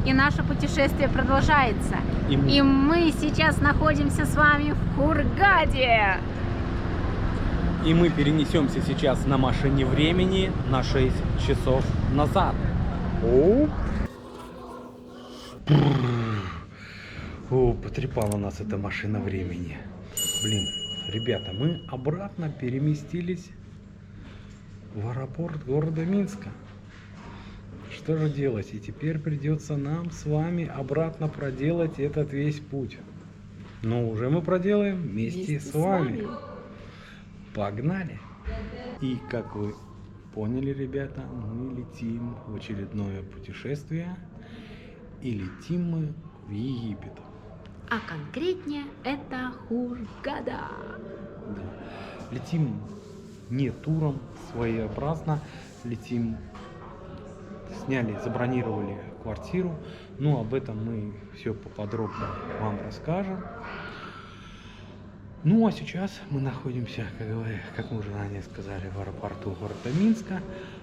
и наше путешествие продолжается. И мы сейчас находимся с вами в Хургаде. И мы перенесемся сейчас на машине времени на 6 часов назад. О, потрепала нас эта машина времени. Блин, ребята, мы обратно переместились в аэропорт города Минска. Что же делать? И теперь придется нам с вами обратно проделать этот весь путь. Но уже мы проделаем вместе с вами. Погнали! И как вы поняли, ребята, мы летим в очередное путешествие. И летим мы в Египет. А конкретнее это Хургада. Да. Летим не туром, своеобразно. Летим, сняли, забронировали квартиру. Но об этом мы все поподробно вам расскажем. Ну а сейчас мы находимся, как мы уже ранее сказали, в аэропорту города Минска.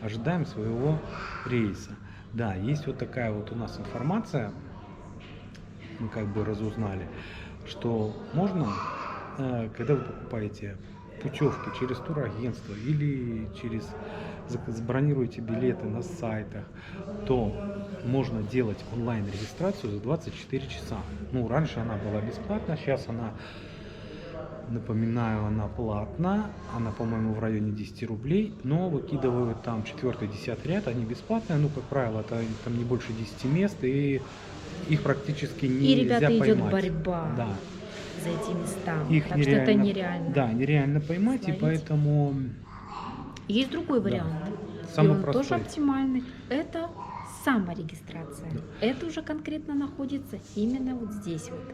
Ожидаем своего рейса. Да, есть вот такая вот у нас информация, мы как бы разузнали, что можно, когда вы покупаете путевки через турагентство или забронируете билеты на сайтах, то можно делать онлайн-регистрацию за 24 часа. Ну, раньше она была бесплатна, сейчас она, напоминаю, она платна, она, по-моему, в районе 10 рублей, но выкидывают там 4-10 ряд, они бесплатные, ну, как правило, это там не больше 10 мест, и их практически нельзя поймать. И, ребята, идет борьба да. за эти места, Их так нереально, что это нереально. Да, нереально поймать, словить. И поэтому... Есть другой вариант, Самый и он простой. тоже оптимальный, это саморегистрация. Да. Это уже конкретно находится именно вот здесь вот.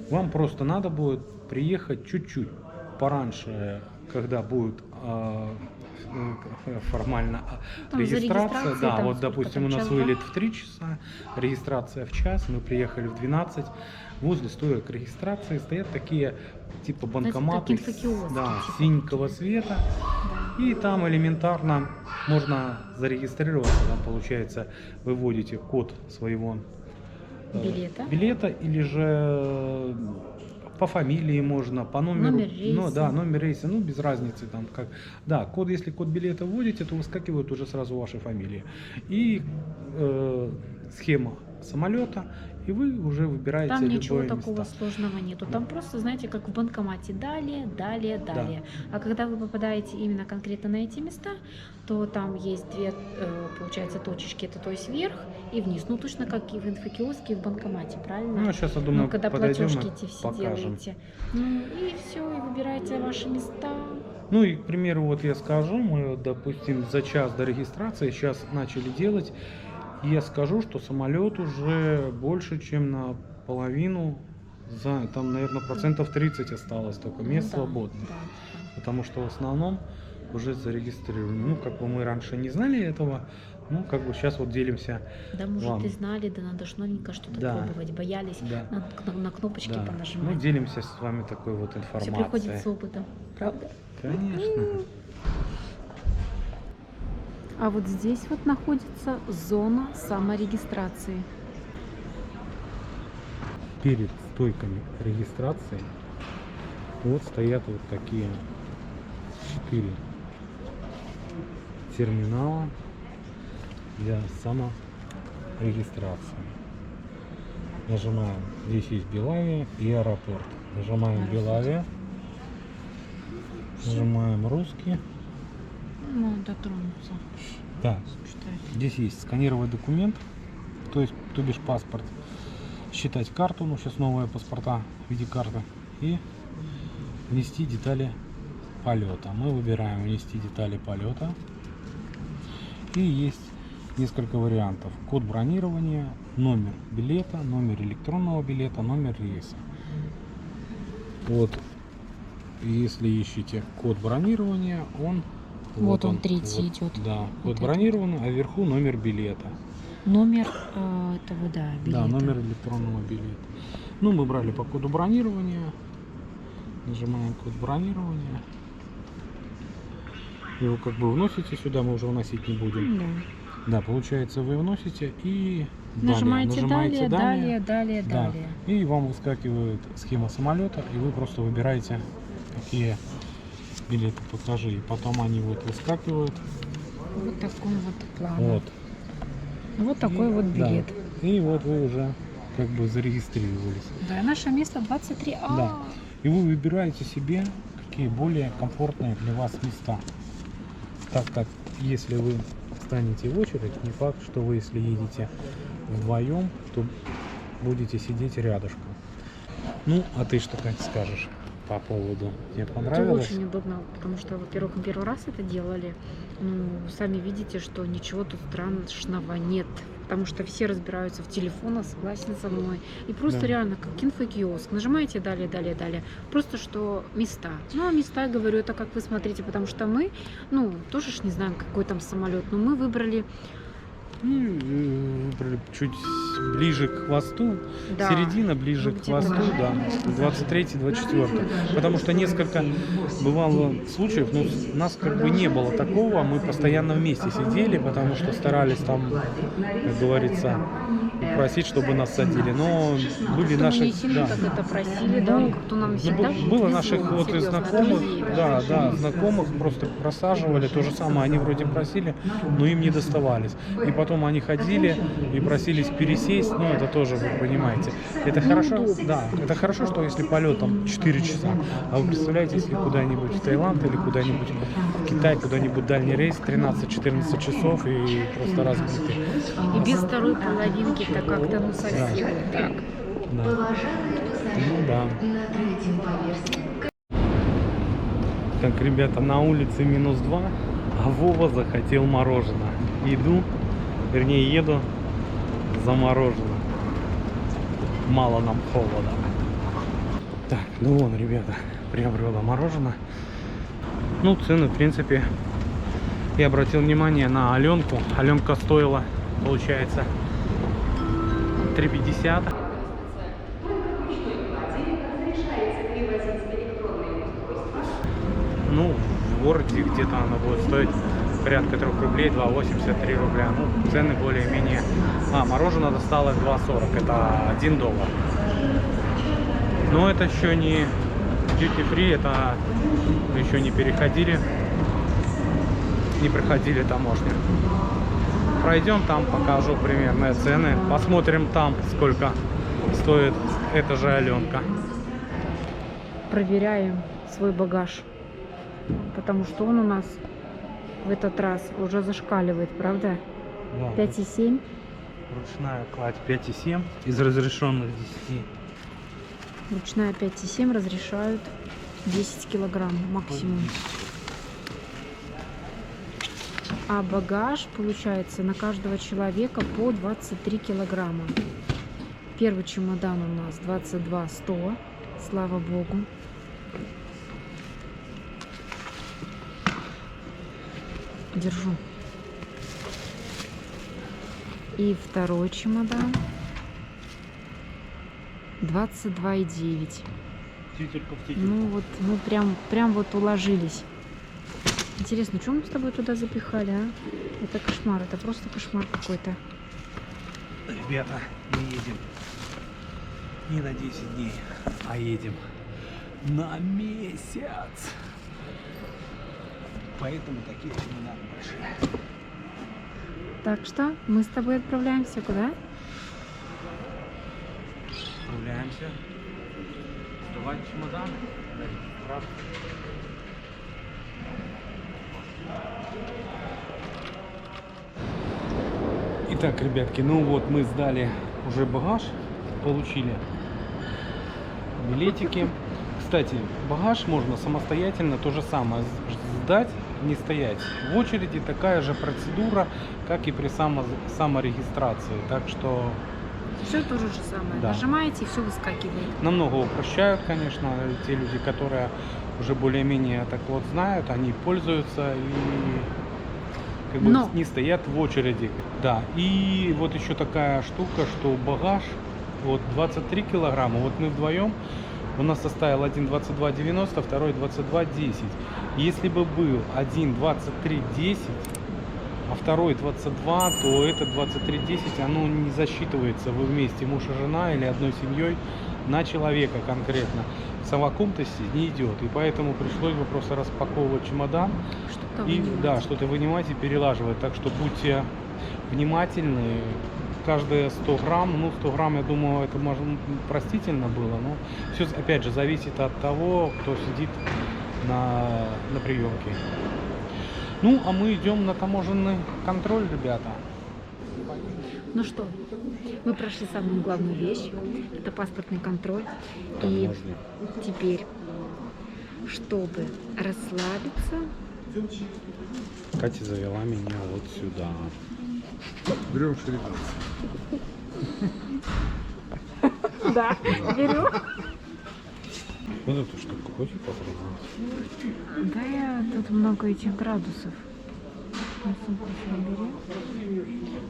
Вам просто надо будет приехать чуть-чуть пораньше, когда будет формально регистрация. Да, вот допустим, у нас вылет в 3 часа, регистрация в час, мы приехали в 12. Возле стоек регистрации стоят такие типа банкоматы, да, типа синенького цвета. Да. И там элементарно можно зарегистрироваться. Там, получается, вы вводите код своего билета или же по фамилии можно, по номеру, номер рейса. Ну, да, номер рейса, ну, без разницы там как. Да, код, если код билета вводите, то выскакивают уже сразу ваши фамилии. И схема самолета, и вы уже выбираете там любое ничего место. такого сложного нету. Там просто, знаете, как в банкомате, далее. Да. А когда вы попадаете именно конкретно на эти места, то там есть две, получается, точечки, это то есть вверх и вниз. Ну, точно как и в инфокиоске, и в банкомате, правильно? Ну, сейчас, я думаю, когда подойдем платежки эти все покажем. делаете. Ну, и все, и выбираете ваши места. Ну и, к примеру, вот я скажу, мы, допустим, за час до регистрации сейчас начали делать. И я скажу, что самолет уже больше, чем на половину, там, наверное, процентов 30 осталось только мест свободных. Да. Потому что в основном уже зарегистрированы. Ну, как бы мы раньше не знали этого, ну, как бы сейчас вот делимся. Да, может, вам. и знали, да надо ж новенько что-то пробовать, боялись на кнопочки понажимать. Мы делимся с вами такой вот информацией. Все приходит с опытом, правда? Конечно. А вот здесь вот находится зона саморегистрации. Перед стойками регистрации вот стоят вот такие 4 терминала для саморегистрации. Нажимаем, здесь есть Белавия и аэропорт. Нажимаем Белавия, нажимаем русский. Ну, дотронуться. Да. Здесь есть сканировать документ, то бишь паспорт, считать карту, ну сейчас новые паспорта в виде карты, и внести детали полета. Мы выбираем внести детали полета, и есть несколько вариантов: код бронирования, номер билета, номер электронного билета, номер рейса. Вот, если ищете код бронирования, вот он третий идет. Да, код бронирован, а вверху номер билета. Номер этого, да, билета. Да, номер электронного билета. Ну, мы брали по коду бронирования. Нажимаем код бронирования. Его как бы вносите сюда, мы уже вносить не будем. Да, получается, вы вносите, и Нажимаете далее, далее, далее, да, далее. и вам выскакивает схема самолета, и вы просто выбираете, какие билеты покажи. И потом они вот выскакивают. Вот такой вот план. Вот. Вот такой вот Да. билет. И вот вы уже как бы зарегистрировались. Да, наше место 23А. Да. И вы выбираете себе, какие более комфортные для вас места. Так как если вы станете в очередь, не факт, что вы, если едете вдвоем, то будете сидеть рядышком. Ну, а ты что, Катя, скажешь по поводу? Тебе Это понравилось? очень удобно, потому что, во-первых, мы первый раз это делали. Ну, сами видите, что ничего тут страшного нет. Потому что все разбираются в телефонах, согласен со мной. И просто Да. реально, как инфокиоск. Нажимаете далее, далее, далее. Просто что места. Ну, а места, говорю, это как вы смотрите, потому что мы, ну, тоже ж не знаем, какой там самолет. Но мы выбрали... И выбрали чуть ближе к хвосту, Да, середина ближе ну, к где-то хвосту, да, 23-24. Потому что несколько бывало случаев, ну, у нас как бы не было такого, мы постоянно вместе сидели, потому что старались там, как говорится, просить, чтобы нас садили, но были Кто наши, не сильно да. так это просили, да, кто нам Ну, всегда было везло, наших вот и серьезно, знакомых, друзей, да, да, знакомых просто просаживали, то же самое, они вроде просили, но им не доставались. И потом они ходили и просились пересесть, ну это тоже, вы понимаете. Это хорошо, да, это хорошо, что если полет там 4 часа, а вы представляете, если куда-нибудь в Таиланд или куда-нибудь в Китай, куда-нибудь дальний рейс, 13-14 часов и просто разбитый. И без второй половинки-то как-то, ну, совсем так. Да. Ну да. Так, ребята, на улице -2, а Вова захотел мороженое. Иду, вернее еду за мороженым. Мало нам холода. Так, ну вон, ребята, приобрела мороженое. Ну, цены, в принципе, я обратил внимание на Аленку. Аленка стоила, получается, 3,50. Ну, в городе где-то она будет стоить порядка 3 рублей, 2,80, 3 рубля. Ну, цены более-менее... мороженое досталось 2,40, это 1 доллар. Но это еще не duty free, это еще не переходили, не проходили таможню. Пройдем там, покажу примерные цены, посмотрим там, сколько стоит эта же Аленка. Проверяем свой багаж, потому что он у нас в этот раз уже зашкаливает, правда? Да, 5,7. ручная кладь 5,7 из разрешенных 10. Ручная 5,7 разрешают 10 килограмм максимум. А багаж получается на каждого человека по 23 килограмма. Первый чемодан у нас 22 100, слава богу. Держу. И второй чемодан 22,9. Ну вот мы прям вот уложились. Интересно, что мы с тобой туда запихали, а? Это кошмар, это просто кошмар какой-то. Ребята, мы едем не на 10 дней, а едем на месяц. Поэтому такие чемоданы большие. Так что мы с тобой отправляемся куда? Отправляемся. Сдавать чемоданы. Раз. Итак, ребятки, ну вот мы сдали уже багаж, получили билетики. Кстати, багаж можно самостоятельно то же самое сдать, не стоять в очереди. Такая же процедура, как и при саморегистрации. Так что Все то же самое. Да. Нажимаете, и все выскакивает. намного упрощают, конечно, те люди, которые уже более-менее так вот знают, они пользуются и как бы Но. не стоят в очереди. Да, и вот еще такая штука, что багаж вот 23 килограмма, вот мы вдвоем, у нас составил один 22,90, второй 22,10. Если бы был один 23,10, а второй 22, то это 2310, оно не засчитывается вы вместе, муж и жена или одной семьей, на человека конкретно. В совокупности не идет. И поэтому пришлось бы просто распаковывать чемодан Что-то и вынимать. да, что-то вынимать и перелаживать. Так что будьте внимательны. Каждые 100 грамм, ну 100 грамм, я думаю, это может простительно было, но все опять же зависит от того, кто сидит на приемке. Ну, а мы идем на таможенный контроль, ребята. Ну что, мы прошли самую главную вещь, это паспортный контроль. И теперь, чтобы расслабиться, Катя завела меня вот сюда. Берем шерифа. да, берем. Вот эту штуку хочешь попробовать? Да, тут много этих градусов. На сумку бери.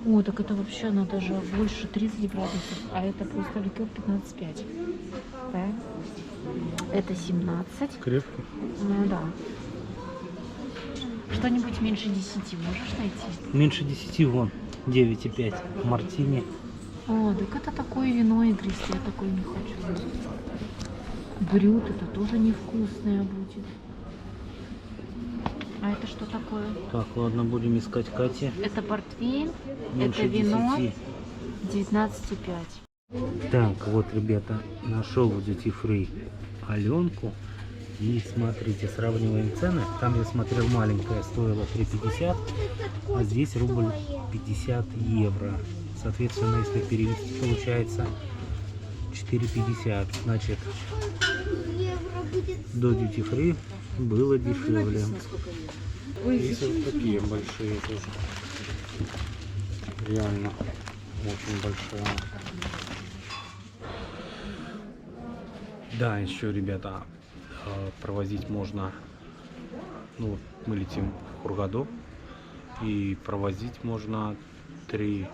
О, так это вообще она даже больше 30 градусов, а это просто ликер 15,5. Да? Это 17. Крепкий. Ну да. Что-нибудь меньше 10 можешь найти? Меньше 10 вон, 9,5. Мартини. О, так это такое вино игристое, я такое не хочу. Брют это тоже невкусное будет. А это что такое? Так, ладно, будем искать Кати. Это портвейн, Меньше это вино 10. 19,5. Так, вот, ребята, нашел в Duty Free Аленку. И смотрите, сравниваем цены. Там я смотрел, маленькая стоила 3,50, а здесь рубль 50 евро. Соответственно, если перевести, получается 4,50. Значит, до Duty Free было дешевле. Есть вот такие большие тоже. Реально очень большие. Да, еще, ребята, провозить можно. Ну, вот мы летим в Хургаду, и провозить можно 3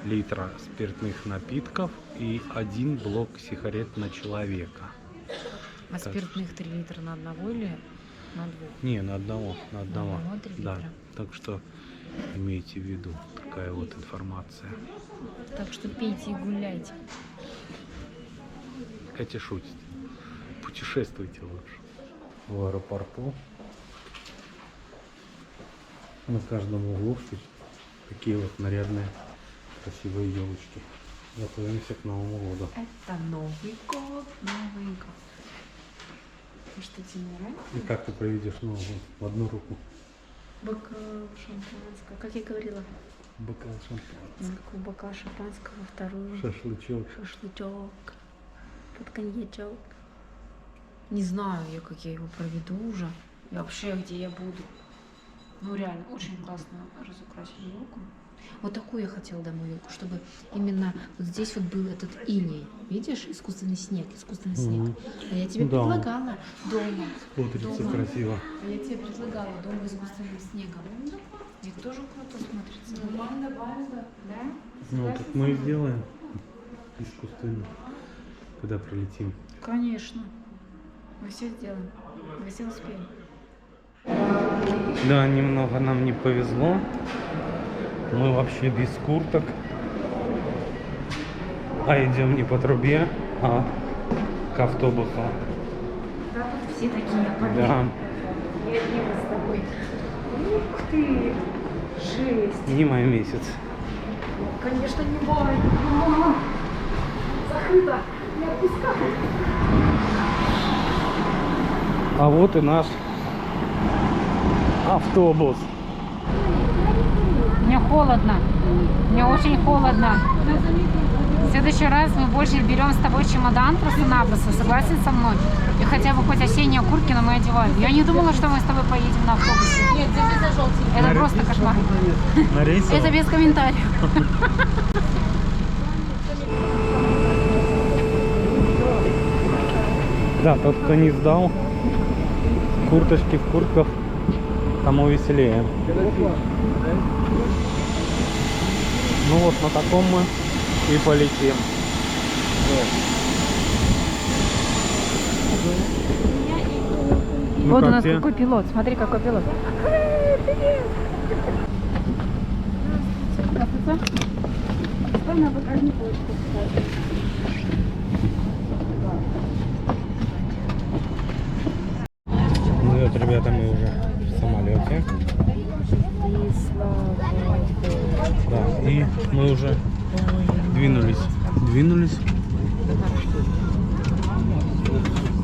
литра спиртных напитков и 1 блок сигарет на человека. А спиртных 3 литра на одного или на двух? Не, на одного, на одного. одного 3 Да, литра. так что имейте в виду такая вот информация. Так что пейте и гуляйте. Катя шутит. Путешествуйте лучше. В аэропорту на каждом углу такие вот нарядные, красивые елочки. Готовимся к Новому году. Это Новый год, Новый год. Ну что, тебе нравится? И как ты проведешь Новый год? В одну руку. Бокал шампанского. Как я говорила, Бокал шампанского. бокал шампанского, во вторую Шашлычок. шашлычок, под коньячок. Не знаю я, как я его проведу уже. И вообще, где я буду. Ну, реально, очень классно разукрасить елку. Вот такую я хотела домой елку, чтобы именно вот здесь вот был этот иней. Видишь, искусственный снег, искусственный снег. А я тебе Да. предлагала дома. Смотрится Дома. красиво. А я тебе предлагала дом с искусственным снегом. И тоже круто смотрится. Да? Ну, так мы и сделаем искусственно, когда прилетим. Конечно. Мы все сделаем. Мы все успеем. Да, немного нам не повезло. Мы вообще без курток. А идем не по трубе, а к автобусу. Да, тут все такие Да, И одни мы с тобой. Ух ты! Жесть! не май месяц. Конечно, не мой. Закрыто. Не отпускай. А вот и наш автобус. Мне холодно. Мне очень холодно. В следующий раз мы больше берем с тобой чемодан просто-напросто. Согласен со мной? И хотя бы хоть осенние куртки, но мы одеваем. Я не думала, что мы с тобой поедем на автобусе. Нет, это просто кошмар. На рейсе? Это без комментариев. Да, тот, кто не сдал, курточки в куртках, тому веселее. Ну вот на таком мы и полетим. Ну, Вот как у нас тебе? какой пилот. Смотри, какой пилот. Привет! грузится. Что на багажник почту, кстати. Ну вот, ребята, мы уже в самолете. Да, и мы уже двинулись.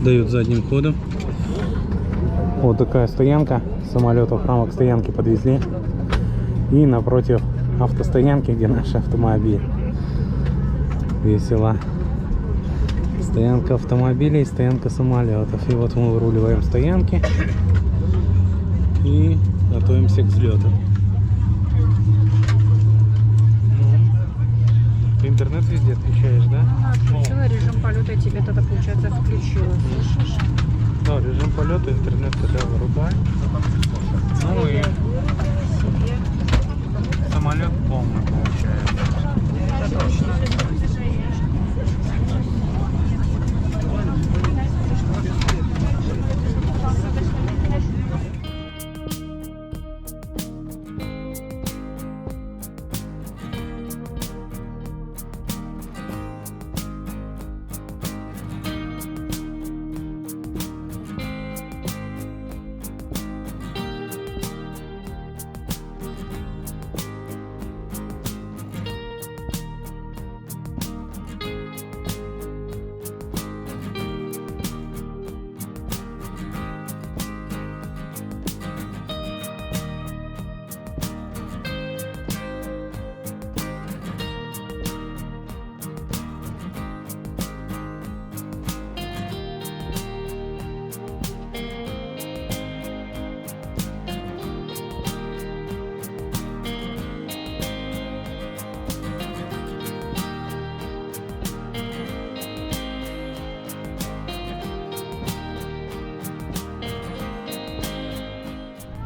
Дают задним ходом. Вот такая стоянка. Самолетов прямо к стоянке подвезли. И напротив автостоянки, где наш автомобиль. Весело. Стоянка автомобилей, стоянка самолетов. И вот мы выруливаем стоянки и готовимся к взлету. Ты интернет везде отключаешь, да? Отключила режим полета, и тебе тогда, получается, включила. Слышишь? Да, режим полета, интернет тогда вырубай. Ну и самолет полный получается. Это точно.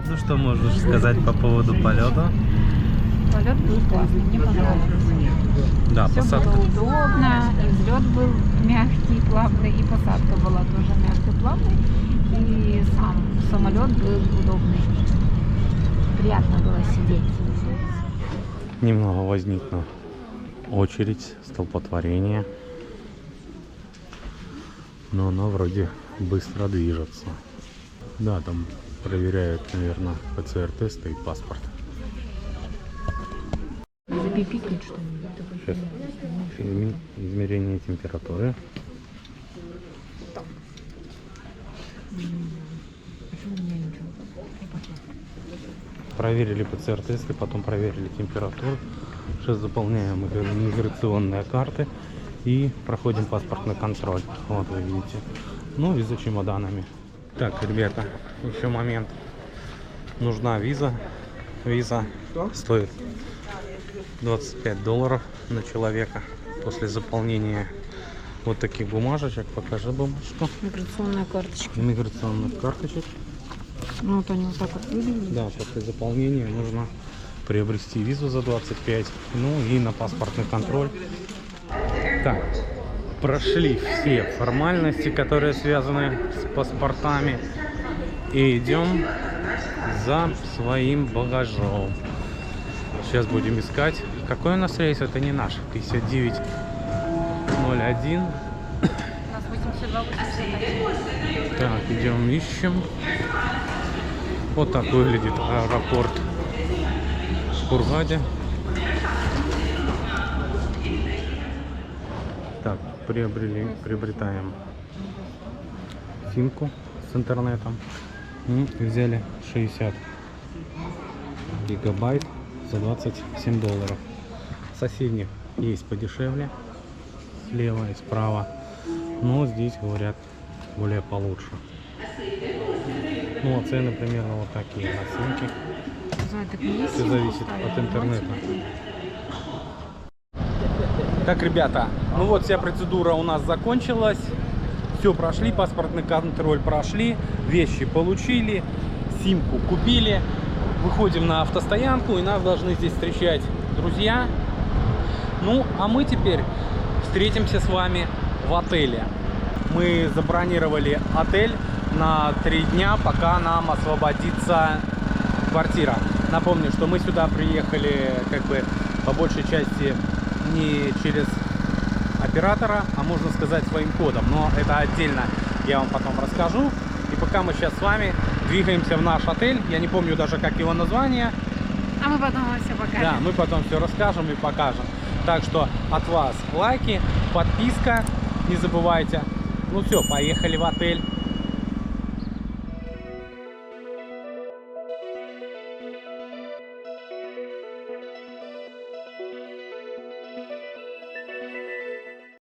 Ну что можешь сказать по поводу полета? Полет был классный, мне понравилось. Да, Все посадка. было удобно, и взлет был мягкий, плавный, и посадка была тоже мягкой, плавной, и сам самолет был удобный. Приятно было сидеть. Немного возникла очередь, столпотворение. Но оно вроде быстро движется. Да, там проверяют, наверное, ПЦР-тесты и паспорт. Запипикать что-нибудь. Сейчас измерение температуры. Проверили ПЦР-тесты, потом проверили температуру. Сейчас заполняем миграционные карты и проходим паспортный контроль. Вот вы видите. Ну и за чемоданами. Так, ребята, еще момент. Нужна виза. Виза стоит $25 на человека после заполнения вот таких бумажечек. Покажи бумажку. Миграционная карточка. Миграционных карточек. Ну вот они вот так вот выглядят. Да, после заполнения нужно приобрести визу за 25, ну и на паспортный контроль. Так, прошли все формальности, которые связаны с паспортами, и идем за своим багажом. Сейчас будем искать. Какой у нас рейс? Это не наш. 5901. У нас 82-81. Так, идем ищем. Вот так выглядит аэропорт в Хургаде. Так, приобретаем симку с интернетом. Взяли 60 гигабайт за $27. Соседних есть подешевле, слева и справа, но здесь, говорят, более получше. Ну, а цены примерно вот такие на симки. Все зависит от интернета. Так, ребята, ну вот вся процедура у нас закончилась. Все прошли, паспортный контроль прошли, вещи получили, симку купили. Выходим на автостоянку, и нас должны здесь встречать друзья. Ну, а мы теперь встретимся с вами в отеле. Мы забронировали отель на 3 дня, пока нам освободится квартира. Напомню, что мы сюда приехали как бы по большей части не через оператора, а можно сказать своим кодом. Но это отдельно я вам потом расскажу. И пока мы сейчас с вами двигаемся в наш отель, я не помню даже как его название. А мы потом вам все покажем. Да, мы потом все расскажем и покажем. Так что от вас лайки, подписка, не забывайте. Ну все, поехали в отель.